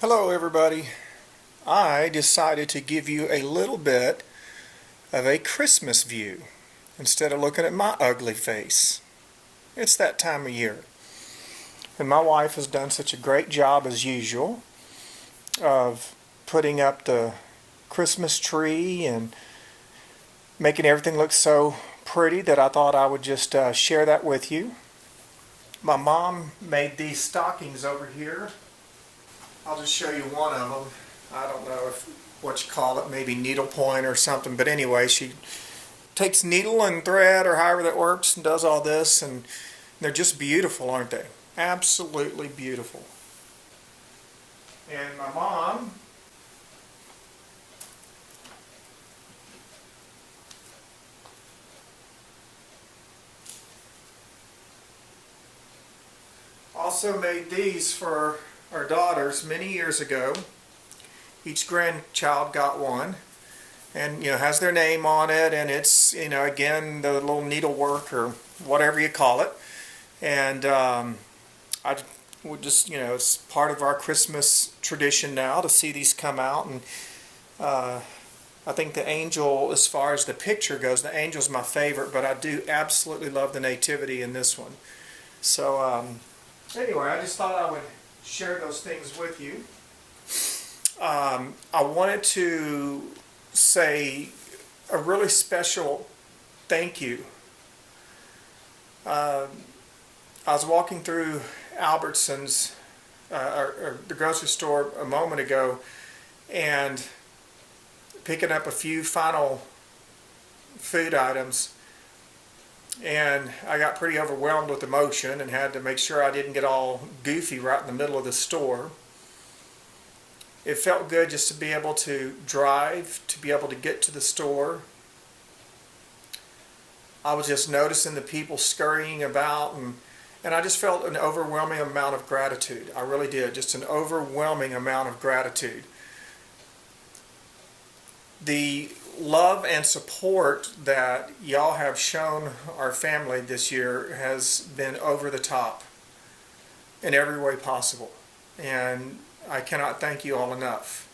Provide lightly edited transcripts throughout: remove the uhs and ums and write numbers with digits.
Hello everybody. I decided to give you a little bit of a Christmas view instead of looking at my ugly face. It's that time of year. And my wife has done such a great job as usual of putting up the Christmas tree and making everything look so pretty that I thought I would just share that with you. My mom made these stockings over here. I'll just show you one of them. I don't know what you call it, maybe needlepoint or something, but anyway, she takes needle and thread or however that works and does all this, and they're just beautiful, aren't they? Absolutely beautiful. And my mom also made these for our daughters many years ago. Each grandchild got one, and has their name on it, and it's again the little needlework or whatever you call it. And I would just it's part of our Christmas tradition now to see these come out. And I think the angel, as far as the picture goes, the angel's my favorite, but I do absolutely love the nativity in this one. So anyway, I just thought I would share those things with you. I wanted to say a really special thank you. I was walking through Albertsons, or the grocery store a moment ago, and picking up a few final food items, and I got pretty overwhelmed with emotion and had to make sure I didn't get all goofy right in the middle of the store. It felt good just to be able to drive, to be able to get to the store. I was just noticing the people scurrying about, and I just felt an overwhelming amount of gratitude. I really did, just an overwhelming amount of gratitude. The love and support that y'all have shown our family this year has been over the top in every way possible. And I cannot thank you all enough.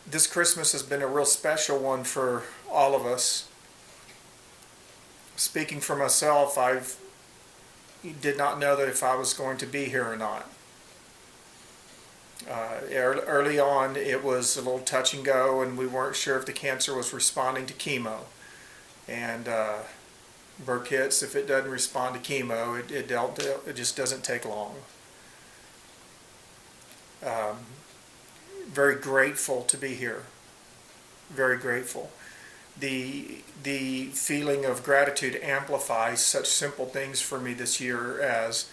This Christmas has been a real special one for all of us. Speaking for myself, I did not know that if I was going to be here or not. Early on, it was a little touch and go, and we weren't sure if the cancer was responding to chemo. And Burkitt's, if it doesn't respond to chemo, it just doesn't take long. Very grateful to be here. Very grateful. The feeling of gratitude amplifies such simple things for me this year as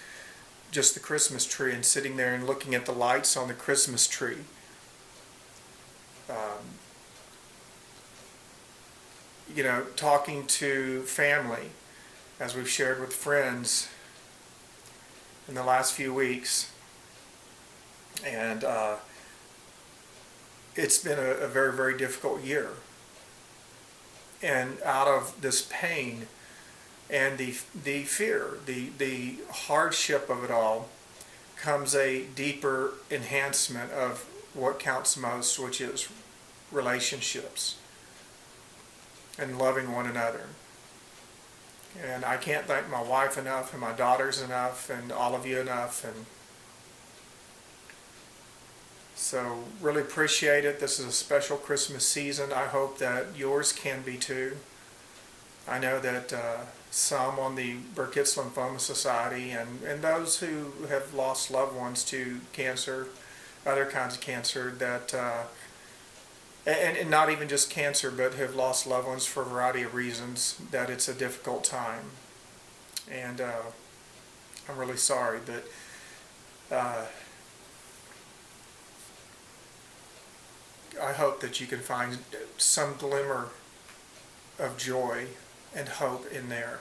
just the Christmas tree and sitting there and looking at the lights on the Christmas tree. Talking to family, as we've shared with friends in the last few weeks. And it's been a very, very difficult year. And out of this pain and the fear, the hardship of it all, comes a deeper enhancement of what counts most, which is relationships and loving one another. And I can't thank my wife enough, and my daughters enough, and all of you enough. And so really appreciate it. This is a special Christmas season. I hope that yours can be too. I know that some on the Burkitt's Lymphoma Society and those who have lost loved ones to cancer, other kinds of cancer, that and not even just cancer, but have lost loved ones for a variety of reasons, that it's a difficult time. And I'm really sorry, but I hope that you can find some glimmer of joy and hope in there,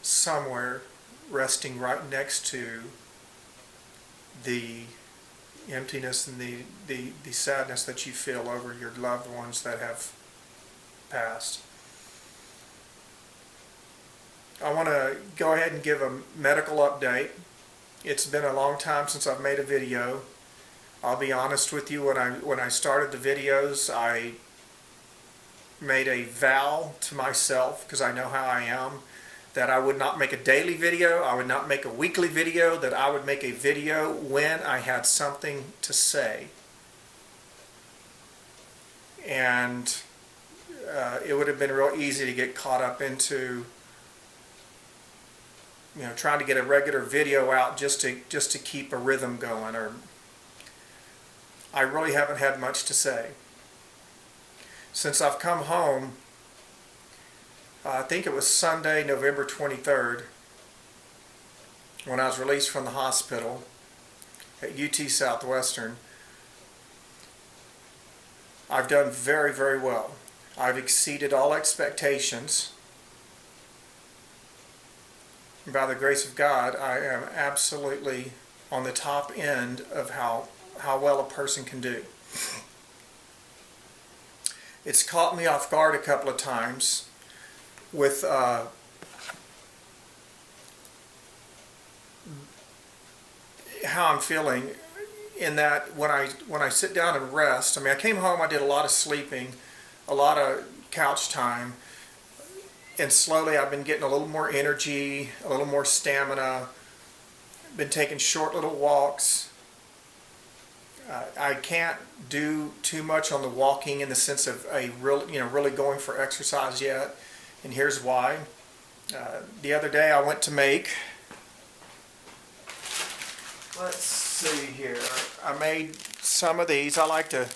somewhere, resting right next to the emptiness and the sadness that you feel over your loved ones that have passed. I want to go ahead and give a medical update. It's been a long time since I've made a video. I'll be honest with you, when I started the videos, I made a vow to myself, because I know how I am, that I would not make a daily video, I would not make a weekly video, that I would make a video when I had something to say. And it would have been real easy to get caught up into trying to get a regular video out just to keep a rhythm going. Or I really haven't had much to say. Since I've come home, I think it was Sunday, November 23rd, when I was released from the hospital at UT Southwestern, I've done very, very well. I've exceeded all expectations. By the grace of God, I am absolutely on the top end of how well a person can do. It's caught me off guard a couple of times with how I'm feeling, in that when I sit down and rest, I came home, I did a lot of sleeping, a lot of couch time, and slowly I've been getting a little more energy, a little more stamina, been taking short little walks. I can't do too much on the walking in the sense of really going for exercise yet, and here's why. The other day I went to make, let's see here, I made some of these. I like to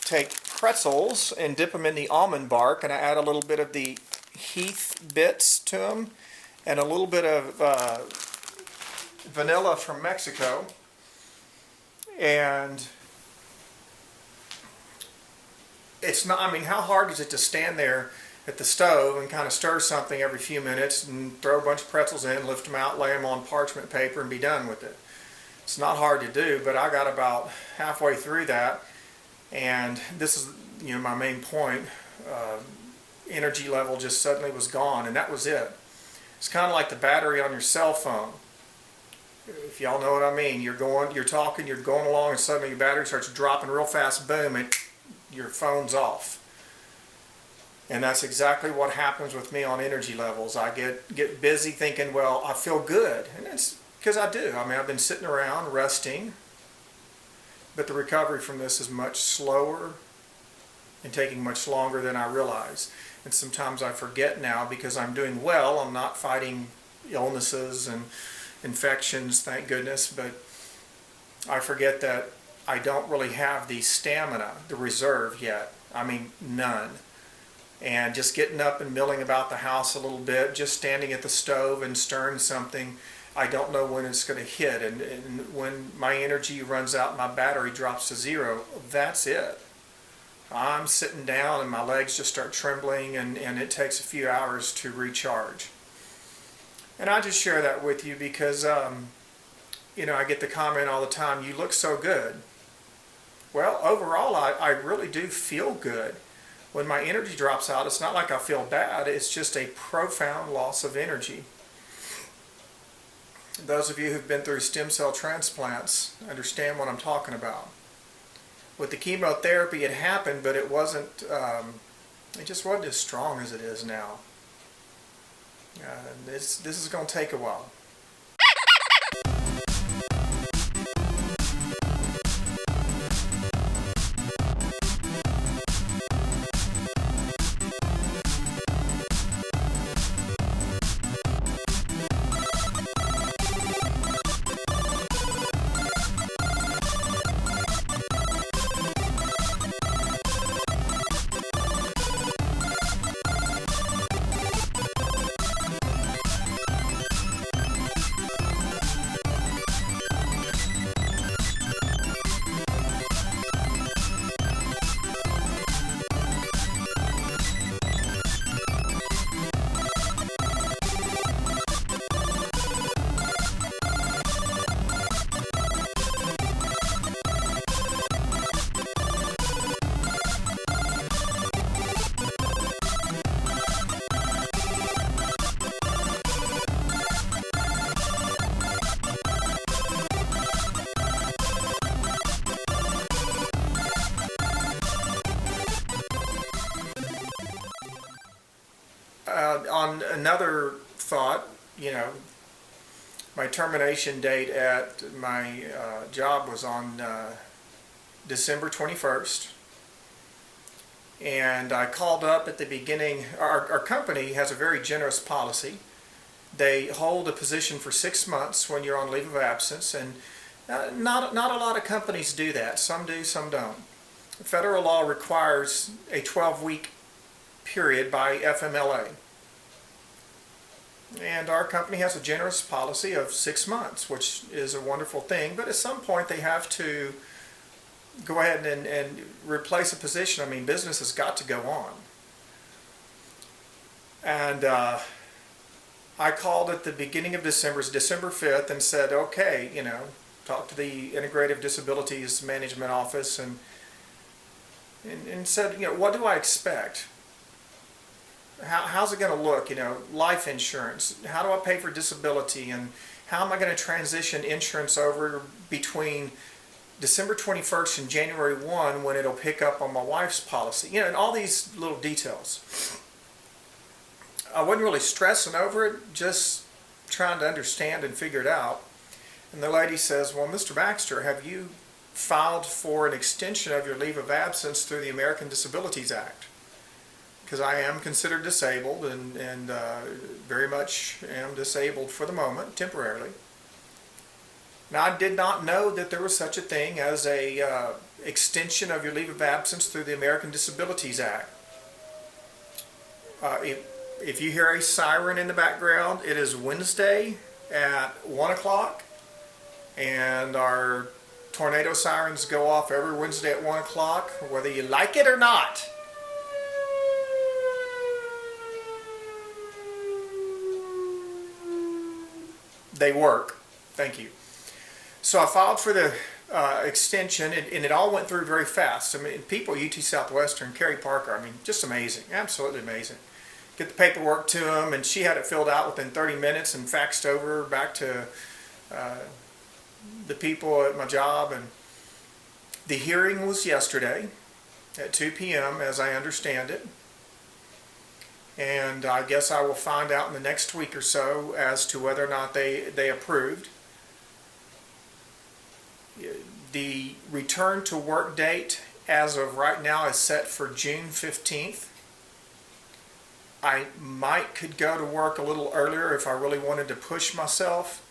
take pretzels and dip them in the almond bark, and I add a little bit of the Heath bits to them and a little bit of vanilla from Mexico. And it's not, how hard is it to stand there at the stove and kind of stir something every few minutes and throw a bunch of pretzels in, lift them out, lay them on parchment paper, and be done with it? It's not hard to do, but I got about halfway through that, and this is my main point. Energy level just suddenly was gone, and that was it. It's kind of like the battery on your cell phone. If y'all know what I mean, you're talking, you're going along, and suddenly your battery starts dropping real fast, boom, and your phone's off. And that's exactly what happens with me on energy levels. I get busy thinking, well, I feel good, and it's because I do. I've been sitting around resting, but the recovery from this is much slower and taking much longer than I realize. And sometimes I forget now, because I'm doing well, I'm not fighting illnesses and infections, thank goodness, but I forget that I don't really have the stamina, the reserve yet. None. And just getting up and milling about the house a little bit, just standing at the stove and stirring something, I don't know when it's going to hit. And when my energy runs out, my battery drops to zero, that's it. I'm sitting down and my legs just start trembling, and it takes a few hours to recharge. And I just share that with you because, I get the comment all the time, you look so good. Well, overall, I really do feel good. When my energy drops out, it's not like I feel bad, it's just a profound loss of energy. Those of you who've been through stem cell transplants understand what I'm talking about. With the chemotherapy, it happened, but it wasn't, it just wasn't as strong as it is now. This is going to take a while. on another thought, my termination date at my job was on December 21st. And I called up at the beginning. Our company has a very generous policy. They hold a position for 6 months when you're on leave of absence, and not a lot of companies do that. Some do, some don't. Federal law requires a 12-week period by FMLA. And our company has a generous policy of 6 months, which is a wonderful thing. But at some point they have to go ahead and replace a position. I mean, business has got to go on. And I called at the beginning of December, December 5th, and said, okay, talked to the Integrative Disabilities Management Office and said, what do I expect? How's it going to look? Life insurance. How do I pay for disability? And how am I going to transition insurance over between December 21st and January 1 when it'll pick up on my wife's policy? And all these little details. I wasn't really stressing over it, just trying to understand and figure it out. And the lady says, well, Mr. Baxter, have you filed for an extension of your leave of absence through the American Disabilities Act? Because I am considered disabled and very much am disabled for the moment, temporarily. Now, I did not know that there was such a thing as a extension of your leave of absence through the American Disabilities Act. If you hear a siren in the background, it is Wednesday at 1 o'clock, and our tornado sirens go off every Wednesday at 1 o'clock, whether you like it or not. They work. Thank you. So I filed for the extension, and it all went through very fast. I mean, people at UT Southwestern, Carrie Parker, just amazing, absolutely amazing. Get the paperwork to them, and she had it filled out within 30 minutes and faxed over back to the people at my job. And the hearing was yesterday at 2 p.m., as I understand it. And I guess I will find out in the next week or so as to whether or not they approved. The return to work date as of right now is set for June 15th. I could go to work a little earlier if I really wanted to push myself,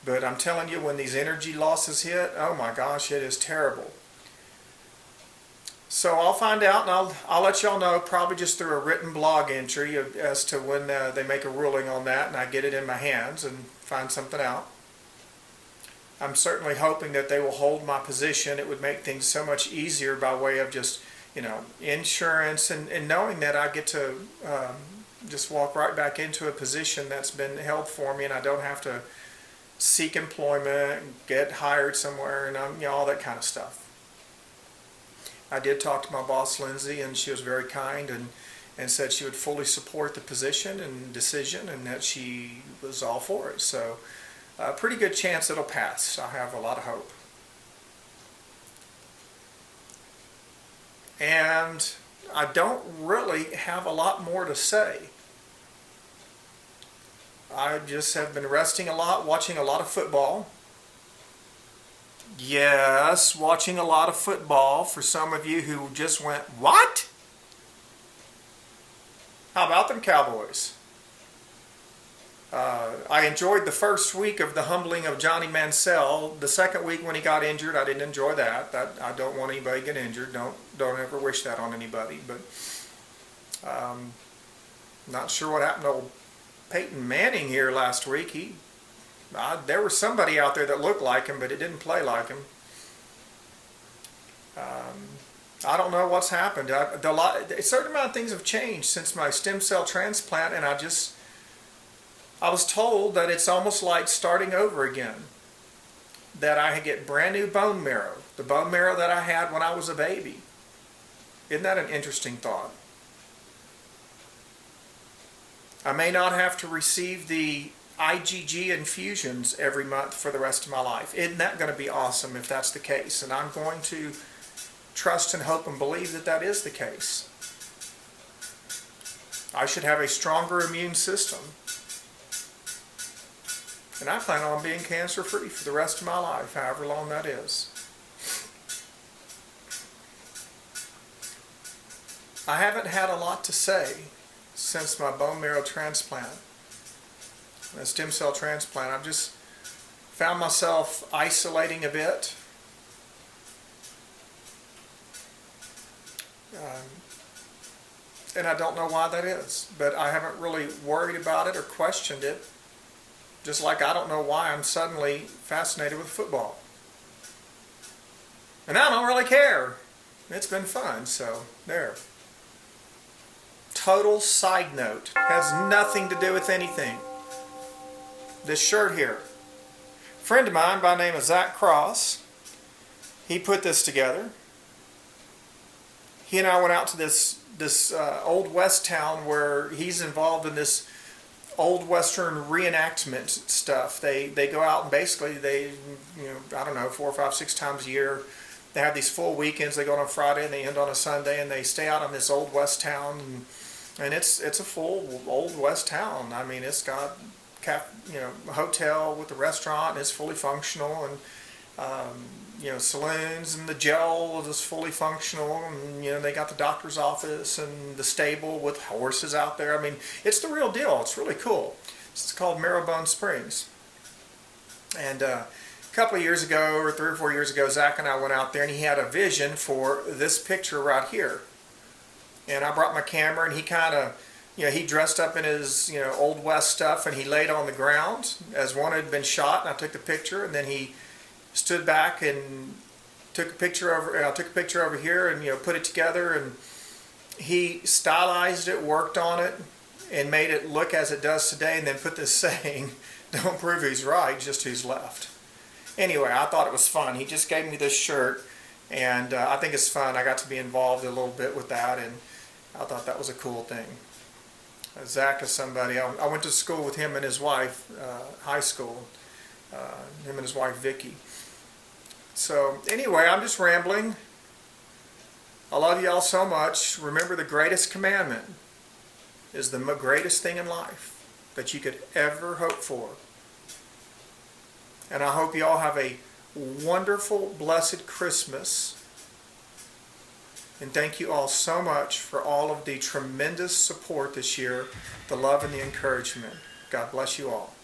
but I'm telling you, when these energy losses hit, oh my gosh, it is terrible. So I'll find out, and I'll let y'all know, probably just through a written blog entry as to when they make a ruling on that and I get it in my hands and find something out. I'm certainly hoping that they will hold my position. It would make things so much easier by way of just, insurance and knowing that I get to just walk right back into a position that's been held for me, and I don't have to seek employment, get hired somewhere, and all that kind of stuff. I did talk to my boss, Lindsay, and she was very kind and said she would fully support the position and decision, and that she was all for it. So a pretty good chance it'll pass. I have a lot of hope. And I don't really have a lot more to say. I just have been resting a lot, watching a lot of football. Yes, watching a lot of football. For some of you who just went, what? How about them Cowboys? I enjoyed the first week of the humbling of Johnny Mansell. The second week when he got injured, I didn't enjoy that. I don't want anybody to get injured. Don't ever wish that on anybody. But not sure what happened to old Peyton Manning here last week. There was somebody out there that looked like him, but it didn't play like him. I don't know what's happened. A certain amount of things have changed since my stem cell transplant, and I was told that it's almost like starting over again. That I get brand new bone marrow, the bone marrow that I had when I was a baby. Isn't that an interesting thought? I may not have to receive the IgG infusions every month for the rest of my life. Isn't that going to be awesome if that's the case? And I'm going to trust and hope and believe that that is the case. I should have a stronger immune system. And I plan on being cancer-free for the rest of my life, however long that is. I haven't had a lot to say since my bone marrow transplant, a stem cell transplant. I've just found myself isolating a bit. And I don't know why that is, but I haven't really worried about it or questioned it. Just like I don't know why I'm suddenly fascinated with football. And I don't really care. It's been fun, so there. Total side note. Has nothing to do with anything. This shirt here. A friend of mine by the name of Zach Cross, he put this together. He and I went out to this Old West town where he's involved in this Old Western reenactment stuff. They go out and basically I don't know, 4, 5, 6 times a year. They have these full weekends. They go on Friday and they end on a Sunday, and they stay out in this Old West town, and it's a full Old West town. I mean, it's got a hotel with a restaurant, and it's fully functional, and saloons, and the jail is fully functional, and they got the doctor's office and the stable with horses out there. I mean, it's the real deal. It's really cool. It's called Marrowbone Springs. And a couple of years ago, or 3 or 4 years ago, Zach and I went out there, and he had a vision for this picture right here. And I brought my camera, and he kind of, he dressed up in his, Old West stuff, and he laid on the ground as one had been shot, and I took the picture, and then he stood back and took a picture over here, and put it together, and he stylized it, worked on it, and made it look as it does today, and then put this saying, "Don't prove who's right, just who's left." Anyway, I thought it was fun. He just gave me this shirt, and I think it's fun. I got to be involved a little bit with that, and I thought that was a cool thing. Zach is somebody, I went to school with him and his wife, high school, him and his wife Vicky. So anyway, I'm just rambling. I love you all so much. Remember, the greatest commandment is the greatest thing in life that you could ever hope for. And I hope you all have a wonderful, blessed Christmas. And thank you all so much for all of the tremendous support this year, the love and the encouragement. God bless you all.